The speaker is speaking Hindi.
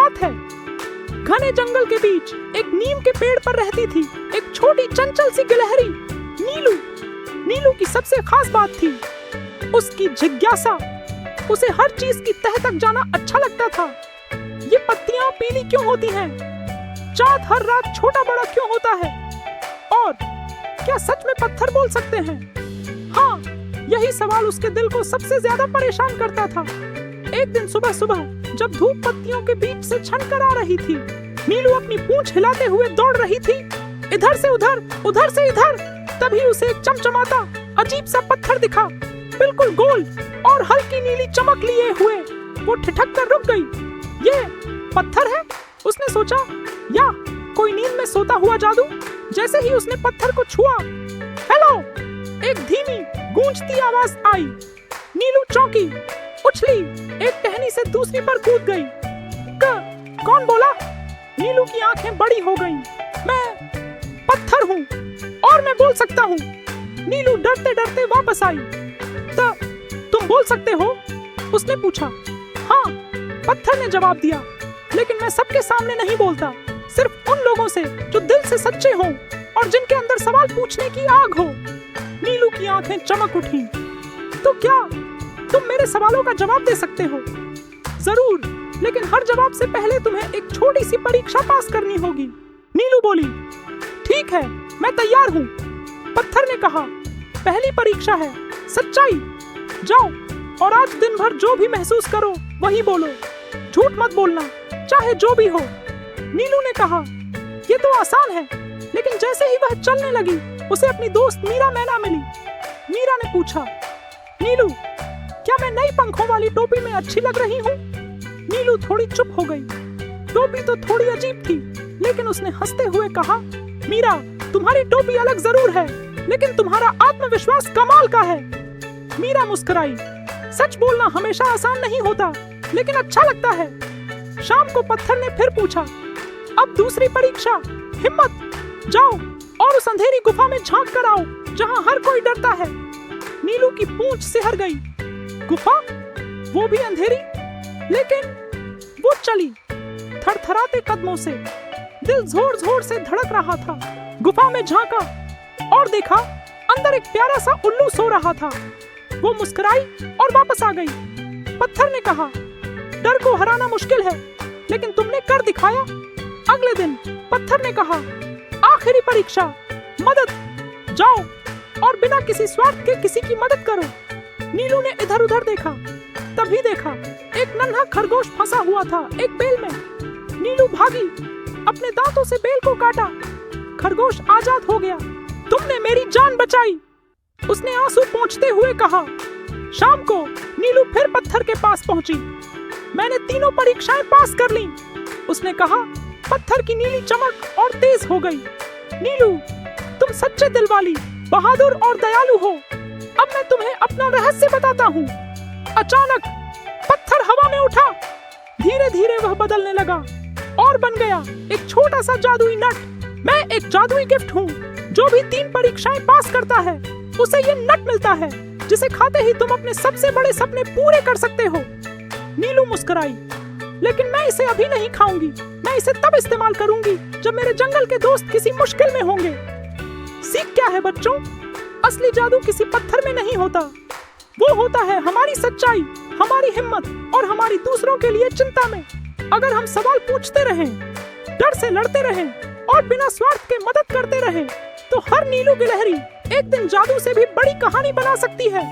बात है। घने जंगल के बीच एक नीम के पेड़ पर रहती थी एक छोटी चंचल सी गिलहरी नीलू। नीलू की सबसे खास बात थी उसकी जिज्ञासा। उसे हर चीज की तह तक जाना अच्छा लगता था। ये पत्तियां पीली क्यों होती हैं? चांद हर रात छोटा बड़ा क्यों होता है? और क्या सच में पत्थर बोल सकते हैं? हाँ, यही सवाल उसके दिल को सबसे ज्यादा परेशान करता था। एक दिन सुबह सुबह जब धूप पत्तियों के बीच से छनकर आ रही थी, नीलू अपनी पूंछ हिलाते हुए दौड़ रही थी, इधर से उधर, उधर से इधर। तभी उसे एक चमचमाता अजीब सा पत्थर दिखा, बिल्कुल गोल और हल्की नीली चमक लिए हुए। वो ठिठक कर रुक गई। ये पत्थर है, उसने सोचा, या कोई नींद में सोता हुआ जादू। जैसे ही उसने पत्थर को छुआ, हेलो, एक धीमी गूंजती आवाज आई। नीलू चौंकी, उछली, एक टहनी से दूसरी पर कूद गई। कौन बोला? नीलू की आंखें बड़ी हो गईं। मैं पत्थर हूँ और मैं बोल सकता हूँ। नीलू डरते डरते वापस आई। तुम बोल सकते हो? उसने पूछा। हाँ, पत्थर ने जवाब दिया, लेकिन मैं सबके सामने नहीं बोलता, सिर्फ उन लोगों से जो दिल से सच्चे हों और जिनके अंदर सवाल पूछने की आग हो। नीलू की आंखें चमक उठी। तो क्या तुम मेरे सवालों का जवाब दे सकते हो? जरूर, लेकिन हर जवाब से पहले तुम्हें एक छोटी सी परीक्षा पास करनी होगी। नीलू बोली। ठीक है, मैं तैयार हूँ, पत्थर ने कहा। पहली परीक्षा है सच्चाई। जाओ और आज दिन भर जो भी महसूस करो वही बोलो, झूठ मत बोलना, चाहे जो भी हो। नीलू ने कहा। ये तो आसान है, लेकिन जैसे ही वह चलने लगी उसे अपनी दोस्त मीरा मैना मिली। मीरा ने पूछा, नीलू, क्या मैं नई पंखों वाली टोपी में अच्छी लग रही हूँ? नीलू थोड़ी चुप हो गई। टोपी तो थोड़ी अजीब थी, लेकिन उसने हंसते हुए कहा, मीरा, तुम्हारी टोपी अलग जरूर है, लेकिन तुम्हारा आत्मविश्वास कमाल का है। मीरा मुस्कुराई। सच बोलना हमेशा आसान नहीं होता, लेकिन अच्छा लगता है। शाम को पत्थर ने फिर पूछा, अब दूसरी परीक्षा, हिम्मत। जाओ और उस अंधेरी गुफा में झांक कर आओ जहां हर कोई डरता है। नीलू की पूंछ सिहर गई। गुफा? वो भी अंधेरी? लेकिन वो चली थरथराते कदमों से। दिल जोर जोर से धड़क रहा था। गुफा में झांका और देखा अंदर एक प्यारा सा उल्लू सो रहा था। वो मुस्कुराई और वापस आ गई। पत्थर ने कहा, डर को हराना मुश्किल है, लेकिन तुमने कर दिखाया। अगले दिन पत्थर ने कहा, आखिरी परीक्षा, मदद। जाओ और बिना किसी स्वार्थ के किसी की मदद करो। नीलू ने इधर उधर देखा, तभी देखा एक नन्हा खरगोश फंसा हुआ था एक बेल में। नीलू भागी, अपने दांतों से बेल को काटा। खरगोश आजाद हो गया। तुमने मेरी जान बचाई, उसने आंसू पोंछते हुए कहा। शाम को नीलू फिर पत्थर के पास पहुंची। मैंने तीनों परीक्षाएं पास कर लीं, उसने कहा। पत्थर की नीली चमक और तेज हो गई। नीलू, तुम सच्चे दिल वाली, बहादुर और दयालु हो। अब मैं तुम्हें अपना रहस्य बताता हूँ। अचानक पत्थर हवा में उठा। धीरे धीरे वह बदलने लगा और बन गया एक छोटा सा जादुई नट। मैं एक जादुई गिफ्ट हूँ। जो भी 3 परीक्षाएं पास करता है उसे ये नट मिलता है, जिसे खाते ही तुम अपने सबसे बड़े सपने पूरे कर सकते हो। नीलू मुस्कुराई। लेकिन मैं इसे अभी नहीं खाऊंगी। मैं इसे तब इस्तेमाल करूंगी जब मेरे जंगल के दोस्त किसी मुश्किल में होंगे। सीख क्या है बच्चों? असली जादू किसी पत्थर में नहीं होता। वो होता है हमारी सच्चाई, हमारी हिम्मत और हमारी दूसरों के लिए चिंता में। अगर हम सवाल पूछते रहें, डर से लड़ते रहें और बिना स्वार्थ के मदद करते रहें, तो हर नीलू गिलहरी एक दिन जादू से भी बड़ी कहानी बना सकती है।